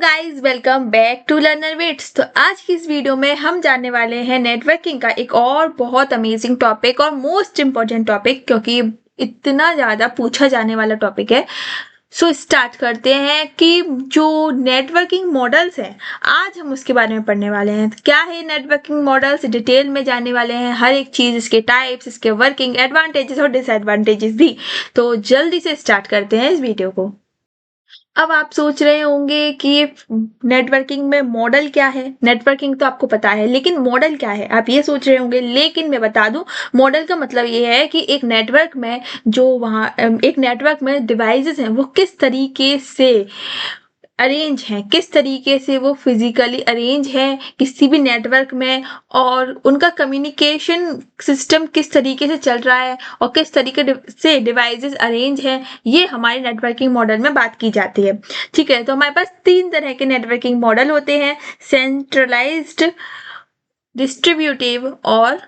Guys, welcome back to Learner Wits. तो आज की इस वीडियो में हम जानने वाले हैं नेटवर्किंग का एक और बहुत अमेजिंग टॉपिक और मोस्ट इम्पोर्टेंट टॉपिक, क्योंकि इतना ज़्यादा पूछा जाने वाला टॉपिक है। सो स्टार्ट करते हैं कि जो नेटवर्किंग मॉडल्स हैं, आज हम उसके बारे में पढ़ने वाले हैं। क्या है नेटवर्किंग मॉडल्स, डिटेल में जानने वाले हैं, हर एक चीज़, इसके टाइप्स, इसके वर्किंग, एडवांटेजेस और डिसएडवांटेजेस भी। तो जल्दी से स्टार्ट करते हैं इस वीडियो को। अब आप सोच रहे होंगे कि ये नेटवर्किंग में मॉडल क्या है। नेटवर्किंग तो आपको पता है, लेकिन मॉडल क्या है आप ये सोच रहे होंगे। लेकिन मैं बता दूं, मॉडल का मतलब ये है कि एक नेटवर्क में एक नेटवर्क में डिवाइसेस हैं, वो किस तरीके से अरेंज हैं, किस तरीके से वो फिजिकली अरेंज है किसी भी नेटवर्क में, और उनका कम्युनिकेशन सिस्टम किस तरीके से चल रहा है और किस तरीके से डिवाइसेस अरेंज हैं, ये हमारे नेटवर्किंग मॉडल में बात की जाती है। ठीक है, तो हमारे पास 3 तरह के नेटवर्किंग मॉडल होते हैं: सेंट्रलाइज्ड, डिस्ट्रीब्यूटिव और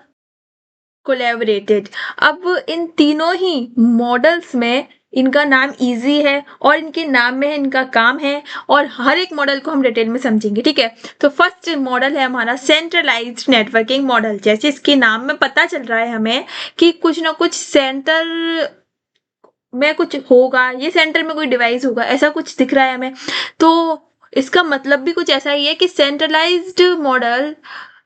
कोलैबोरेटेड। अब इन तीनों ही मॉडल्स में इनका नाम इजी है और इनके नाम में इनका काम है, और हर एक मॉडल को हम डिटेल में समझेंगे। ठीक है, तो फर्स्ट मॉडल है हमारा सेंट्रलाइज्ड नेटवर्किंग मॉडल। जैसे इसके नाम में पता चल रहा है हमें कि कुछ ना कुछ सेंटर में कुछ होगा, ये सेंटर में कोई डिवाइस होगा, ऐसा कुछ दिख रहा है हमें। तो इसका मतलब भी कुछ ऐसा ही है कि centralised model,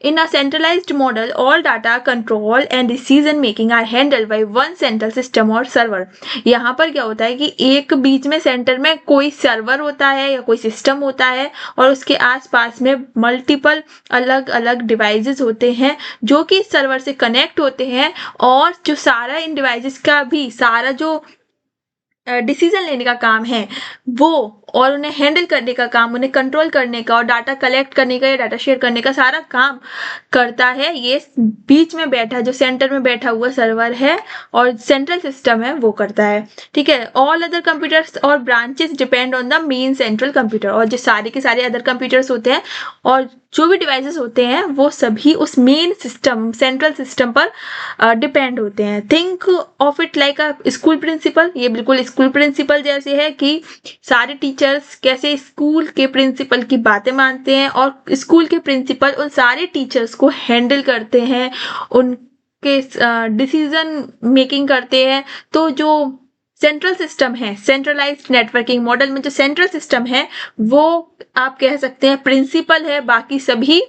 in a centralized model all data control and decision making are handled by one central system or server। यहाँ पर क्या होता है कि एक बीच में सेंटर में कोई सर्वर होता है या कोई सिस्टम होता है, और उसके आसपास में मल्टीपल अलग अलग डिवाइसेस होते हैं जो कि सर्वर से कनेक्ट होते हैं, और जो सारा इन डिवाइसेस का भी सारा जो डिसीजन लेने का काम है वो, और उन्हें हैंडल करने का काम, उन्हें कंट्रोल करने का और डाटा कलेक्ट करने का या डाटा शेयर करने का सारा काम करता है ये बीच में बैठा, जो सेंटर में बैठा हुआ सर्वर है और सेंट्रल सिस्टम है, वो करता है। ठीक है, ऑल अदर कंप्यूटर्स और branches depend on the main central computer. और जो सारे के सारे अदर कंप्यूटर्स होते हैं और जो भी डिवाइसेस होते हैं वो सभी उस मेन सिस्टम, सेंट्रल सिस्टम पर डिपेंड होते हैं। Think of it like a school principal. ये बिल्कुल स्कूल प्रिंसिपल जैसे है कि सारे टीचर्स कैसे स्कूल के प्रिंसिपल की बातें मानते हैं और स्कूल के प्रिंसिपल उन सारे टीचर्स को हैंडल करते हैं, उनके डिसीजन मेकिंग करते हैं। तो जो सेंट्रल सिस्टम है, सेंट्रलाइज्ड नेटवर्किंग मॉडल में जो सेंट्रल सिस्टम है वो आप कह सकते हैं प्रिंसिपल है बाकी सभी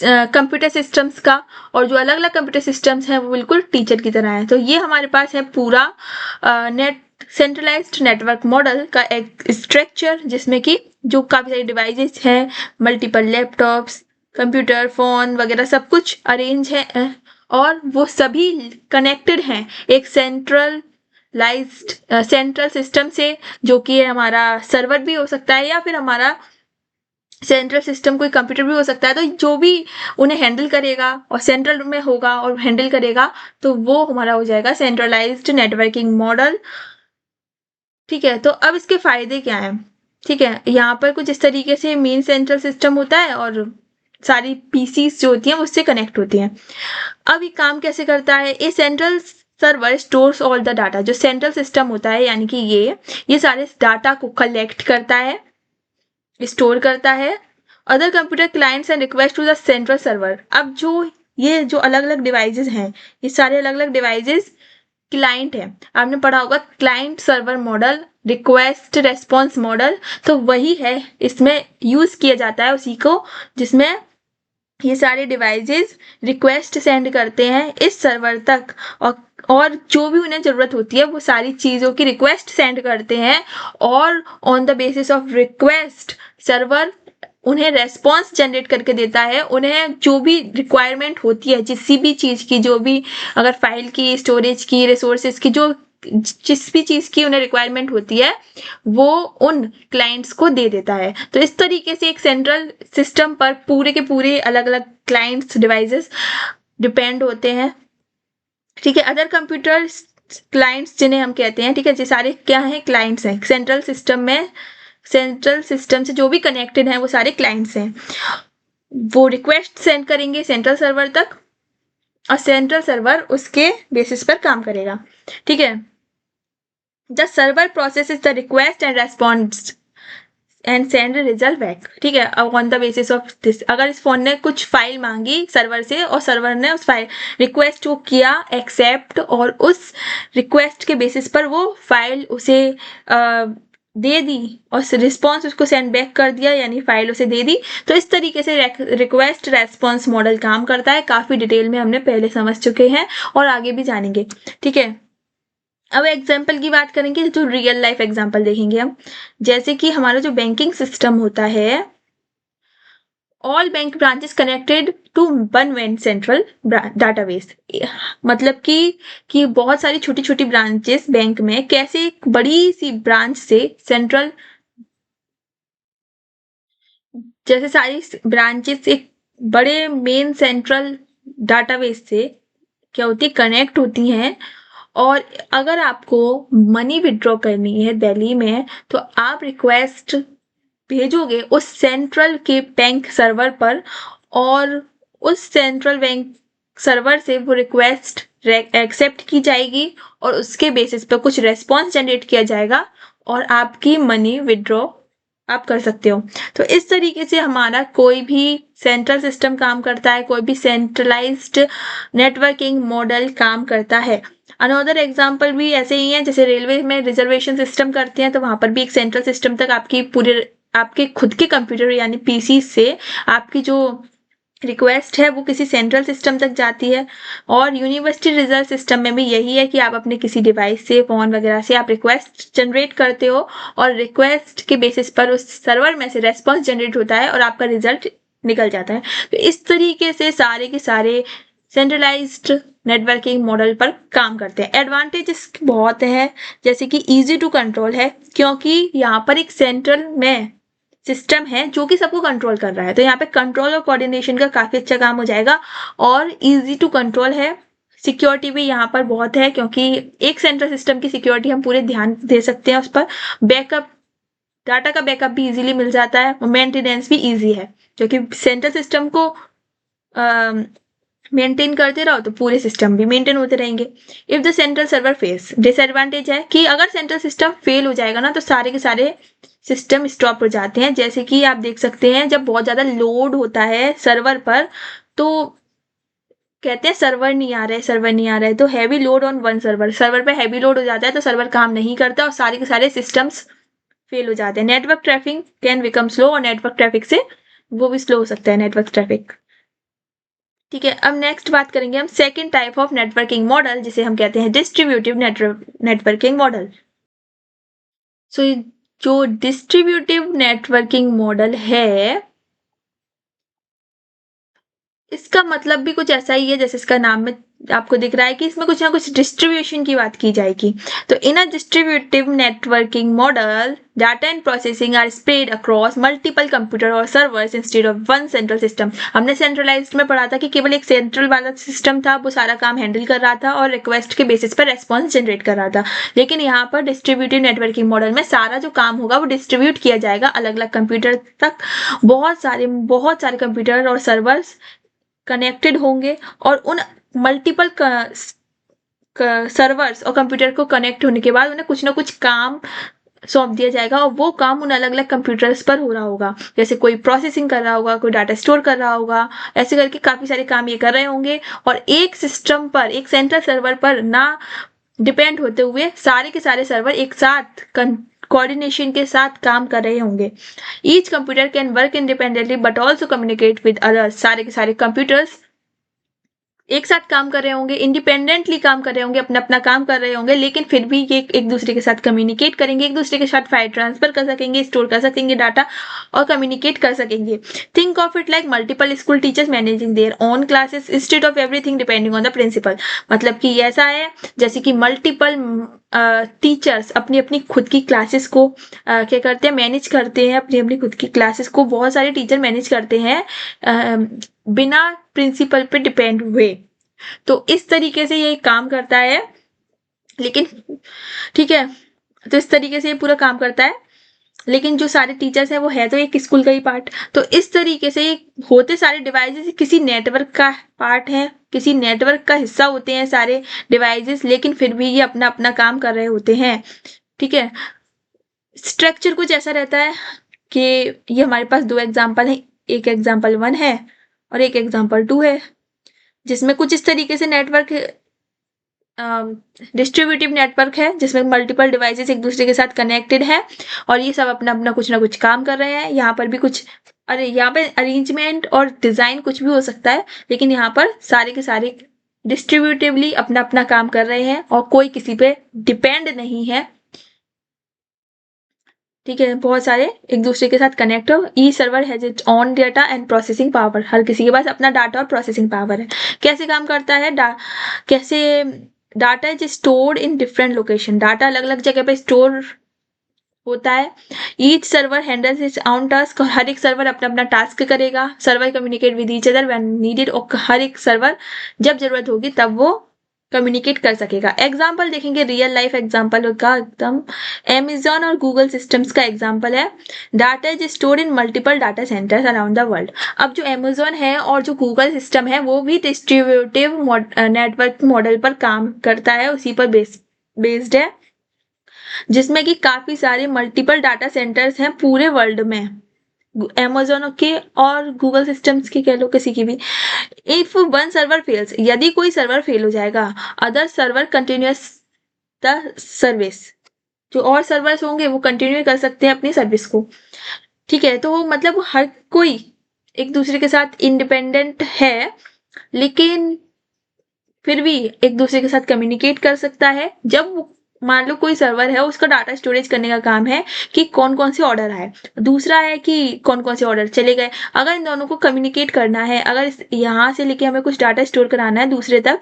कंप्यूटर सिस्टम्स का, और जो अलग अलग कंप्यूटर सिस्टम्स हैं वो बिल्कुल टीचर की तरह है। तो ये हमारे पास है पूरा सेंट्रलाइज्ड नेटवर्क मॉडल का एक स्ट्रक्चर, जिसमें कि जो काफ़ी सारी डिवाइसेस हैं, मल्टीपल लैपटॉप्स, कंप्यूटर, फोन वगैरह सब कुछ अरेंज है, और वो सभी कनेक्टेड हैं एक सेंट्रल सिस्टम से, जो कि हमारा सर्वर भी हो सकता है या फिर हमारा सेंट्रल सिस्टम कोई कंप्यूटर भी हो सकता है। तो जो भी उन्हें हैंडल करेगा और सेंट्रल में होगा और हैंडल करेगा, तो वो हमारा हो जाएगा सेंट्रलाइज्ड नेटवर्किंग मॉडल। ठीक है, तो अब इसके फायदे क्या हैं। ठीक है, यहाँ पर कुछ इस तरीके से मेन सेंट्रल सिस्टम होता है और सारी पीसीस जो होती हैं वो उससे कनेक्ट होती हैं। अब ये काम कैसे करता है, ये central server stores all the data. जो सेंट्रल सिस्टम होता है यानी कि ये सारे डाटा को कलेक्ट करता है, स्टोर करता है। Other computer clients and request to the central server. अब जो अलग अलग डिवाइसेस हैं, ये सारे अलग अलग डिवाइसेस क्लाइंट है। आपने पढ़ा होगा client server model, request response model, तो वही है इसमें यूज किया जाता है उसी को, जिसमें ये सारे डिवाइसेस रिक्वेस्ट सेंड करते हैं इस सर्वर तक, और जो भी उन्हें ज़रूरत होती है वो सारी चीज़ों की रिक्वेस्ट सेंड करते हैं, और on the basis of request server उन्हें रेस्पॉन्स जनरेट करके देता है। उन्हें जो भी रिक्वायरमेंट होती है किसी भी चीज़ की, जो भी अगर फाइल की, स्टोरेज की, रिसोर्सेज की, जो जिस भी चीज़ की उन्हें रिक्वायरमेंट होती है वो उन क्लाइंट्स को दे देता है। तो इस तरीके से एक सेंट्रल सिस्टम पर पूरे के पूरे अलग अलग क्लाइंट्स, डिवाइसेस डिपेंड होते हैं। ठीक है, अदर कंप्यूटर क्लाइंट्स जिन्हें हम कहते हैं, ठीक है, ये सारे क्या हैं, क्लाइंट्स हैं सेंट्रल सिस्टम में। सेंट्रल सिस्टम से जो भी कनेक्टेड हैं वो सारे क्लाइंट्स हैं। वो रिक्वेस्ट सेंड करेंगे सेंट्रल सर्वर तक और सेंट्रल सर्वर उसके बेसिस पर काम करेगा। ठीक है, the server processes the request and response and send result back. ठीक है, अब on the basis of this, अगर इस फोन ने कुछ फाइल मांगी सर्वर से और सर्वर ने उस फाइल रिक्वेस्ट को किया एक्सेप्ट, और उस रिक्वेस्ट के बेसिस पर वो फाइल उसे दे दी और रिस्पॉन्स उसको सेंड बैक कर दिया, यानी फाइल उसे दे दी। तो इस तरीके से रिक्वेस्ट रेस्पॉन्स मॉडल काम करता है। काफी डिटेल में हमने पहले समझ चुके हैं और आगे भी जानेंगे। ठीक है, अब एग्जाम्पल की बात करेंगे, जो रियल लाइफ एग्जाम्पल देखेंगे हम। जैसे कि हमारा जो बैंकिंग सिस्टम होता है, all bank branches connected to one main central database. मतलब कि बहुत सारी छोटी छोटी ब्रांचेस बैंक में कैसे एक बड़ी सी ब्रांच से सेंट्रल, जैसे सारी ब्रांचेस एक बड़े मेन सेंट्रल डाटाबेस से क्या होती है, कनेक्ट होती हैं। और अगर आपको मनी विड्रॉ करनी है दिल्ली में, तो आप रिक्वेस्ट भेजोगे उस सेंट्रल के बैंक सर्वर पर, और उस सेंट्रल बैंक सर्वर से वो रिक्वेस्ट एक्सेप्ट की जाएगी और उसके बेसिस पर कुछ रेस्पॉन्स जनरेट किया जाएगा और आपकी मनी विड्रॉ आप कर सकते हो। तो इस तरीके से हमारा कोई भी सेंट्रल सिस्टम काम करता है, कोई भी सेंट्रलाइज्ड नेटवर्किंग मॉडल काम करता है। अनदर एग्जाम्पल भी ऐसे ही है, जैसे रेलवे में रिजर्वेशन सिस्टम करते हैं, तो वहां पर भी एक सेंट्रल सिस्टम तक आपके खुद के कंप्यूटर यानी पीसी से आपकी जो रिक्वेस्ट है वो किसी सेंट्रल सिस्टम तक जाती है। और यूनिवर्सिटी रिजल्ट सिस्टम में भी यही है कि आप अपने किसी डिवाइस से, फोन वगैरह से आप रिक्वेस्ट जनरेट करते हो और रिक्वेस्ट के बेसिस पर उस सर्वर में से रेस्पॉन्स जनरेट होता है और आपका रिजल्ट निकल जाता है। तो इस तरीके से सारे के सारे सेंट्रलाइज्ड नेटवर्किंग मॉडल पर काम करते हैं। एडवांटेजेस बहुत है, जैसे कि इजी टू कंट्रोल है, क्योंकि यहाँ पर एक सेंट्रल में सिस्टम है जो कि सबको कंट्रोल कर रहा है, तो यहाँ पे कंट्रोल और कोऑर्डिनेशन का काफी अच्छा काम हो जाएगा। और इजी टू कंट्रोल है। सिक्योरिटी भी यहाँ पर बहुत है, क्योंकि एक सेंट्रल सिस्टम की सिक्योरिटी हम पूरे ध्यान दे सकते हैं उस पर। बैकअप, डाटा का बैकअप भी इजीली मिल जाता है। मेंटेनेंस भी इजी है, क्योंकि सेंट्रल सिस्टम को मेंटेन करते रहो तो पूरे सिस्टम भी मेंटेन होते रहेंगे। If the central server fails, disadvantage है कि अगर सेंट्रल सिस्टम फेल हो जाएगा ना, तो सारे के सारे सिस्टम स्टॉप हो जाते हैं। जैसे कि आप देख सकते हैं, जब बहुत ज्यादा लोड होता है सर्वर पर, तो कहते हैं सर्वर नहीं आ रहा है, सर्वर नहीं आ रहा है, तो heavy load on one server, server पे हैवी लोड हो जाता है तो सर्वर काम नहीं करता और सारे के सारे सिस्टम्स फेल हो जाते हैं। Network traffic can become slow, और नेटवर्क ट्रैफिक से वो भी स्लो हो सकता है नेटवर्क ट्रैफिक। ठीक है, अब नेक्स्ट बात करेंगे हम second type of networking model, जिसे हम कहते हैं डिस्ट्रीब्यूटिव नेटवर्किंग मॉडल। सो जो डिस्ट्रीब्यूटिव नेटवर्किंग मॉडल है, इसका मतलब भी कुछ ऐसा ही है जैसे इसका नाम में आपको दिख रहा है कि इसमें कुछ ना कुछ डिस्ट्रीब्यूशन की बात की जाएगी। तो in a distributive networking model, data and processing are spread across multiple computer और servers instead of one central system. हमने सेंट्रलाइज्ड में पढ़ा था कि केवल एक सेंट्रल वाला सिस्टम था, वो सारा काम हैंडल कर रहा था और रिक्वेस्ट के बेसिस पर रेस्पॉन्स जनरेट कर रहा था। लेकिन यहाँ पर डिस्ट्रीब्यूटिव नेटवर्किंग मॉडल में सारा जो काम होगा वो डिस्ट्रीब्यूट किया जाएगा अलग अलग कंप्यूटर तक। बहुत सारे कंप्यूटर और सर्वर्स कनेक्टेड होंगे और उन मल्टीपल सर्वर्स और कंप्यूटर को कनेक्ट होने के बाद उन्हें कुछ ना कुछ काम सौंप दिया जाएगा और वो काम उन अलग अलग कंप्यूटर्स पर हो रहा होगा। जैसे कोई प्रोसेसिंग कर रहा होगा, कोई डाटा स्टोर कर रहा होगा, ऐसे करके काफी सारे काम ये कर रहे होंगे। और एक सिस्टम पर, एक सेंट्रल सर्वर पर ना डिपेंड होते हुए सारे के सारे सर्वर एक साथ कोऑर्डिनेशन के साथ काम कर रहे होंगे। Each computer can work independently but also communicate with others. सारे के सारे कंप्यूटर्स एक साथ काम कर रहे होंगे, इंडिपेंडेंटली काम कर रहे होंगे, अपना अपना काम कर रहे होंगे, लेकिन फिर भी ये एक दूसरे के साथ कम्युनिकेट करेंगे, एक दूसरे के साथ फाइल ट्रांसफर कर सकेंगे, स्टोर कर सकेंगे डाटा और कम्युनिकेट कर सकेंगे। Think of it like multiple school teachers managing their own classes instead of everything depending on the principal. मतलब कि ऐसा है जैसे कि मल्टीपल टीचर्स अपनी अपनी खुद की क्लासेस को क्या करते हैं, मैनेज करते हैं, अपनी अपनी खुद की क्लासेस को बहुत सारे टीचर मैनेज करते हैं बिना प्रिंसिपल पे डिपेंड हुए। तो इस तरीके से ये काम करता है। लेकिन ठीक है, तो इस तरीके से ये पूरा काम करता है, लेकिन जो सारे टीचर्स हैं वो है तो एक स्कूल का ही पार्ट। तो इस तरीके से होते सारे डिवाइसेस किसी नेटवर्क का पार्ट है, किसी नेटवर्क का हिस्सा होते हैं सारे डिवाइसेस, लेकिन फिर भी ये अपना अपना काम कर रहे होते हैं। ठीक है, स्ट्रक्चर कुछ ऐसा रहता है कि ये हमारे पास 2 एग्जाम्पल हैं, एक एग्जाम्पल 1 है और एक एग्जाम्पल 2 है, जिसमें कुछ इस तरीके से नेटवर्क डिस्ट्रीब्यूटिव नेटवर्क है जिसमें मल्टीपल डिवाइसेस एक दूसरे के साथ कनेक्टेड है और ये सब अपना अपना कुछ ना कुछ काम कर रहे हैं। यहाँ पर भी कुछ यहाँ पे अरेंजमेंट और डिजाइन कुछ भी हो सकता है, लेकिन यहाँ पर सारे के सारे डिस्ट्रीब्यूटिवली अपना अपना काम कर रहे हैं और कोई किसी पे डिपेंड नहीं है। ठीक है, बहुत सारे एक दूसरे के साथ कनेक्ट हो। Each server has its own data and processing power, हर किसी के पास अपना डाटा और प्रोसेसिंग पावर है। कैसे काम करता है कैसे data is stored in different location, data अलग अलग जगह पे स्टोर होता है। Each server handles its own task, और हर एक सर्वर अपना अपना टास्क करेगा। Server communicate with each other when needed, और हर एक सर्वर जब जरूरत होगी तब वो कम्युनिकेट कर सकेगा। एग्जाम्पल देखेंगे रियल लाइफ एग्जाम्पल का, एकदम Amazon और गूगल सिस्टम्स का एग्जाम्पल है। Data is stored in multiple data centres around the world. अब जो Amazon है और जो गूगल सिस्टम है वो भी डिस्ट्रीब्यूटिव नेटवर्क मॉडल पर काम करता है, उसी पर बेस्ड है, जिसमें कि काफी सारे मल्टीपल डाटा सेंटर्स हैं पूरे वर्ल्ड में, Amazon के और गूगल सिस्टम्स के, कह लो किसी की भी। इफ वन सर्वर फेल्स, यदि कोई सर्वर फेल हो जाएगा, other server continuous the service, जो और सर्वर्स होंगे वो कंटिन्यू कर सकते हैं अपनी सर्विस को। ठीक है, तो मतलब हर कोई एक दूसरे के साथ इंडिपेंडेंट है, लेकिन फिर भी एक दूसरे के साथ कम्युनिकेट कर सकता है। जब मान लो कोई सर्वर है, उसका डाटा स्टोरेज करने का काम है कि कौन कौन से ऑर्डर आए, दूसरा है कि कौन कौन से ऑर्डर चले गए। अगर इन दोनों को कम्युनिकेट करना है, अगर यहाँ से लेके हमें कुछ डाटा स्टोर कराना है दूसरे तक,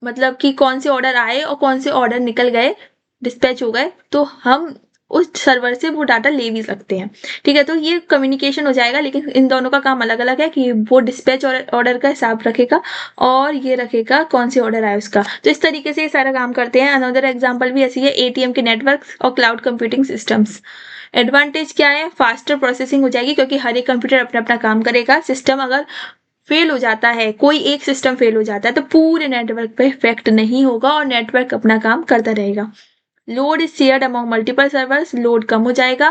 मतलब कि कौन से ऑर्डर आए और कौन से ऑर्डर निकल गए, डिस्पैच हो गए, तो हम उस सर्वर से वो डाटा ले भी सकते हैं। ठीक है, तो ये कम्युनिकेशन हो जाएगा, लेकिन इन दोनों का काम अलग अलग है कि वो डिस्पैच ऑर्डर का हिसाब रखेगा और ये रखेगा कौन से ऑर्डर आए उसका। तो इस तरीके से ये सारा काम करते हैं। अनदर एग्जाम्पल भी ऐसी है, ATM के नेटवर्क और क्लाउड कंप्यूटिंग सिस्टम्स। एडवांटेज क्या है, फास्टर प्रोसेसिंग हो जाएगी क्योंकि हर एक कंप्यूटर अपना अपना काम करेगा। सिस्टम अगर फेल हो जाता है, कोई एक सिस्टम फेल हो जाता है, तो पूरे नेटवर्क पे इफेक्ट नहीं होगा और नेटवर्क अपना काम करता रहेगा। Load is shared among multiple servers, load कम हो जाएगा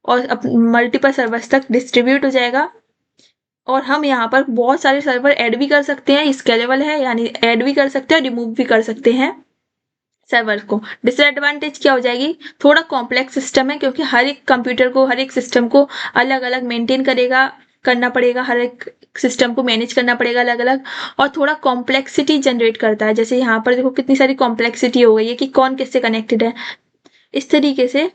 और मल्टीपल सर्वर्स तक डिस्ट्रीब्यूट हो जाएगा। और हम यहाँ पर बहुत सारे सर्वर ऐड भी कर सकते हैं, स्केलेबल है, यानी ऐड भी कर सकते हैं, रिमूव भी कर सकते हैं सर्वर को। डिसएडवांटेज क्या हो जाएगी, थोड़ा कॉम्प्लेक्स सिस्टम है क्योंकि हर एक कंप्यूटर को, हर एक सिस्टम को अलग अलग मेंटेन करना पड़ेगा, हर एक सिस्टम को मैनेज करना पड़ेगा अलग अलग, और थोड़ा कॉम्प्लेक्सिटी जनरेट करता है। जैसे यहाँ पर देखो कितनी सारी कॉम्प्लेक्सिटी हो गई है कि कौन किससे कनेक्टेड है, इस तरीके से।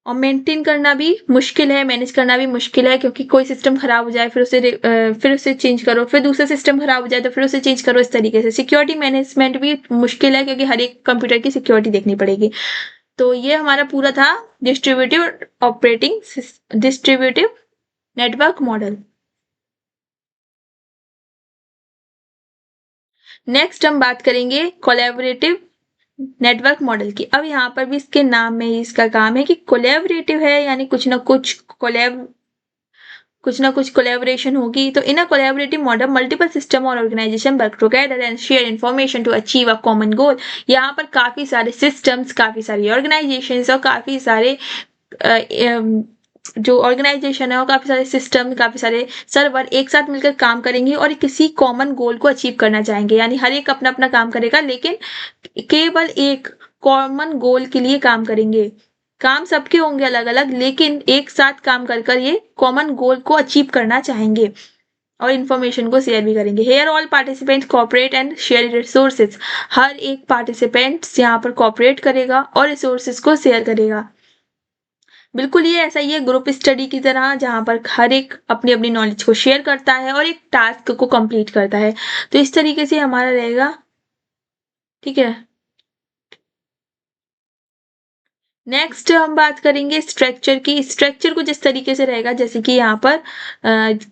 और मेंटेन करना भी मुश्किल है, मैनेज करना भी मुश्किल है, क्योंकि कोई सिस्टम खराब हो जाए फिर उसे चेंज करो, फिर दूसरा सिस्टम खराब हो जाए तो फिर उसे चेंज करो, इस तरीके से। सिक्योरिटी मैनेजमेंट भी मुश्किल है क्योंकि हर एक कंप्यूटर की सिक्योरिटी देखनी पड़ेगी। तो ये हमारा पूरा था डिस्ट्रीब्यूटिव नेटवर्क मॉडल। नेक्स्ट हम बात करेंगे कोलैबोरेटिव नेटवर्क मॉडल की। अब यहाँ पर भी इसके नाम में ही इसका काम है कि कोलैबोरेटिव है, यानी कुछ ना कुछ कोलैबोरेशन होगी। तो in a collaborative model multiple system और organisation work together and share information to achieve a common goal. यहाँ पर काफी सारे सिस्टम्स, काफी सारी ऑर्गेनाइजेशंस और काफी सारे जो ऑर्गेनाइजेशन है और काफी सारे सिस्टम, काफी सारे सर्वर एक साथ मिलकर काम करेंगे और किसी कॉमन गोल को अचीव करना चाहेंगे। यानी हर एक अपना अपना काम करेगा, लेकिन केवल एक कॉमन गोल के लिए काम करेंगे। काम सबके होंगे अलग अलग, लेकिन एक साथ काम कर ये कॉमन गोल को अचीव करना चाहेंगे और इन्फॉर्मेशन को शेयर भी करेंगे। Here all participants cooperate and share resources. हर एक पार्टिसिपेंट्स यहाँ पर कॉपरेट करेगा और रिसोर्सेज को शेयर करेगा। बिल्कुल ये ऐसा ही है ग्रुप स्टडी की तरह, जहां पर हर एक अपनी अपनी नॉलेज को शेयर करता है और एक टास्क को कंप्लीट करता है। तो इस तरीके से हमारा रहेगा। ठीक है, नेक्स्ट हम बात करेंगे स्ट्रक्चर की। स्ट्रक्चर कुछ इस तरीके से रहेगा, जैसे कि यहाँ पर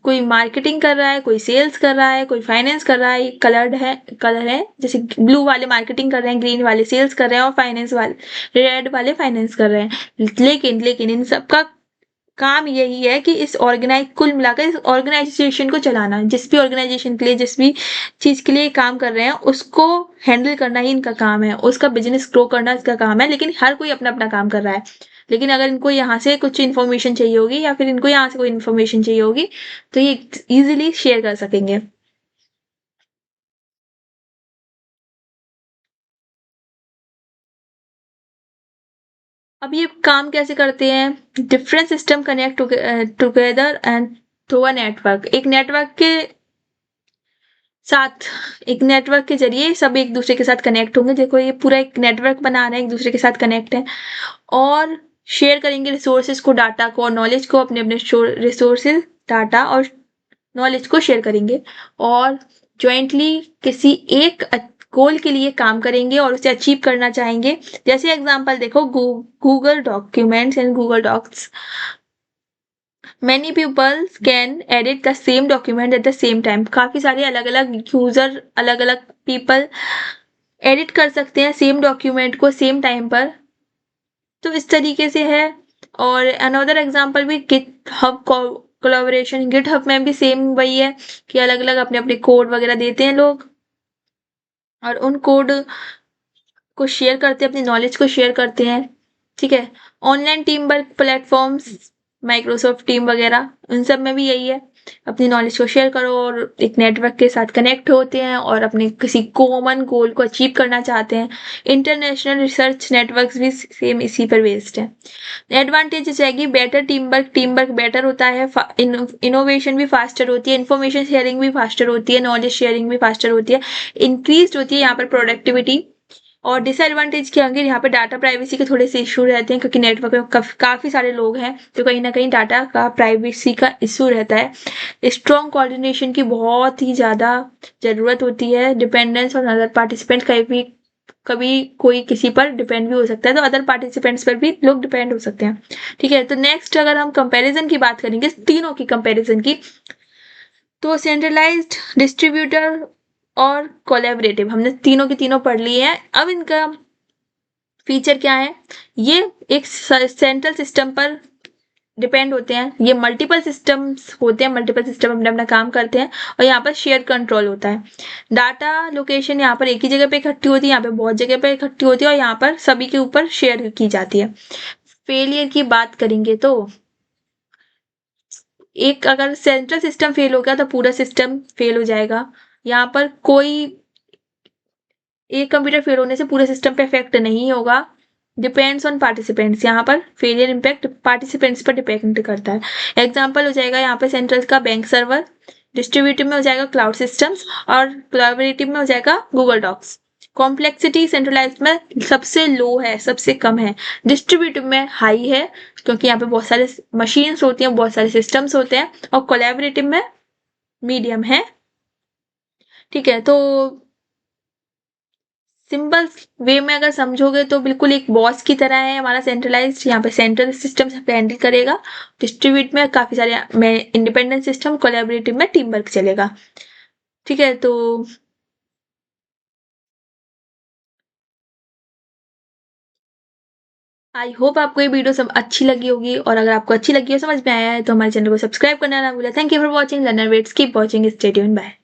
कोई मार्केटिंग कर रहा है, कोई सेल्स कर रहा है, कोई फाइनेंस कर रहा है। कलर है जैसे ब्लू वाले मार्केटिंग कर रहे हैं, ग्रीन वाले सेल्स कर रहे हैं और फाइनेंस वाले, रेड वाले फाइनेंस कर रहे हैं। लेकिन इन सबका काम यही है कि इस कुल मिलाकर इस ऑर्गेनाइजेशन को चलाना, जिस भी ऑर्गेनाइजेशन के लिए, जिस भी चीज़ के लिए काम कर रहे हैं, उसको हैंडल करना ही इनका काम है, उसका बिजनेस ग्रो करना इसका काम है। लेकिन हर कोई अपना अपना काम कर रहा है। लेकिन अगर इनको यहाँ से कुछ इन्फॉर्मेशन चाहिए होगी या फिर इनको यहाँ से कोई इन्फॉर्मेशन चाहिए होगी, तो ये ईजिली शेयर कर सकेंगे। अब ये काम कैसे करते हैं? Different system connect together and through a network. एक नेटवर्क के जरिए सब एक दूसरे के साथ कनेक्ट होंगे। देखो ये पूरा एक नेटवर्क बना रहे हैं, एक दूसरे के साथ कनेक्ट है और शेयर करेंगे रिसोर्सेज को, डाटा को और नॉलेज को। अपने अपने रिसोर्सेज, डाटा और नॉलेज को शेयर करेंगे और ज्वाइंटली किसी एक गोल के लिए काम करेंगे और उसे अचीव करना चाहेंगे। जैसे एग्जांपल देखो, Google documents and Google Docs. Many pupils can edit the same document at the same time. काफी सारे अलग अलग यूजर, अलग अलग पीपल एडिट कर सकते हैं सेम डॉक्यूमेंट को सेम टाइम पर। तो इस तरीके से है। और अनदर एग्जांपल भी GitHub collaboration. GitHub में भी सेम वही है कि अलग अलग अपने अपने कोड वगैरह देते हैं लोग और उन कोड को शेयर करते हैं, अपनी नॉलेज को शेयर करते हैं। ठीक है। Online team work platforms, Microsoft team वगैरह, उन सब में भी यही है, अपनी नॉलेज को शेयर करो और एक नेटवर्क के साथ कनेक्ट होते हैं और अपने किसी कॉमन गोल को अचीव करना चाहते हैं। इंटरनेशनल रिसर्च नेटवर्क्स भी सेम इसी पर बेस्ड है। एडवांटेजेस रहेगी बेटर टीम वर्क बेटर होता है, इनोवेशन भी फास्टर होती है, इन्फॉर्मेशन शेयरिंग भी फास्टर होती है, नॉलेज शेयरिंग भी फास्टर होती है, इंक्रीज होती है यहाँ पर प्रोडक्टिविटी। और डिसएडवांटेज क्या होंगे? यहाँ पे डाटा प्राइवेसी के थोड़े से इशू रहते हैं क्योंकि नेटवर्क में काफ़ी सारे लोग हैं, तो कहीं ना कहीं डाटा का प्राइवेसी का इशू रहता है। स्ट्रॉन्ग कोऑर्डिनेशन की बहुत ही ज़्यादा ज़रूरत होती है। डिपेंडेंस और अदर पार्टिसिपेंट, कभी कोई किसी पर डिपेंड भी हो सकता है, तो अदर पार्टिसिपेंट्स पर भी लोग डिपेंड हो सकते हैं। ठीक है। तो नेक्स्ट अगर हम कंपेरिजन की बात करेंगे, तीनों की कंपेरिजन की, तो सेंट्रलाइज्ड, डिस्ट्रीब्यूटर और कोलैबोरेटिव, हमने तीनों की तीनों पढ़ ली है। अब इनका फीचर क्या है? ये एक सेंट्रल सिस्टम पर डिपेंड होते हैं। ये मल्टीपल सिस्टम्स होते हैं, मल्टीपल सिस्टम अपना अपना काम करते हैं और यहाँ पर शेयर कंट्रोल होता है। डाटा लोकेशन यहाँ पर एक ही जगह पे इकट्ठी होती है, यहाँ पे बहुत जगह पे इकट्ठी होती है और यहाँ पर सभी के ऊपर शेयर की जाती है। फेलियर की बात करेंगे तो एक अगर सेंट्रल सिस्टम फेल हो गया तो पूरा सिस्टम फेल हो जाएगा। यहाँ पर कोई एक कंप्यूटर फेल होने से पूरे सिस्टम पे इफेक्ट नहीं होगा। डिपेंड्स ऑन पार्टिसिपेंट्स, यहाँ पर फेलियर इम्पैक्ट पार्टिसिपेंट्स पर डिपेंड करता है। एग्जाम्पल हो जाएगा यहाँ पे सेंट्रल का बैंक सर्वर, डिस्ट्रीब्यूटिव में हो जाएगा क्लाउड सिस्टम्स और कोलैबोरेटिव में हो जाएगा गूगल डॉक्स। कॉम्प्लेक्सिटी सेंट्रलाइज में सबसे लो है, सबसे कम है। डिस्ट्रीब्यूटिव में हाई है क्योंकि यहाँ पे बहुत सारे मशीन्स होती हैं, बहुत सारे सिस्टम्स होते हैं। और कोलैबोरेटिव में मीडियम है। ठीक है। तो सिंपल वे में अगर समझोगे तो बिल्कुल एक बॉस की तरह है हमारा सेंट्रलाइज्ड, यहाँ पे सेंट्रल सिस्टम से हैंडल करेगा। डिस्ट्रीब्यूट में काफ़ी सारे में इंडिपेंडेंट सिस्टम, कोलैबोरेटिव में टीम वर्क चलेगा। ठीक है। तो आई होप आपको ये वीडियो सब अच्छी लगी होगी और अगर आपको अच्छी लगी हो, समझ में आया है, तो हमारे चैनल को सब्सक्राइब करना ना भूलें। Thank you for watching Learner Wits, keep watching, stay tuned, bye.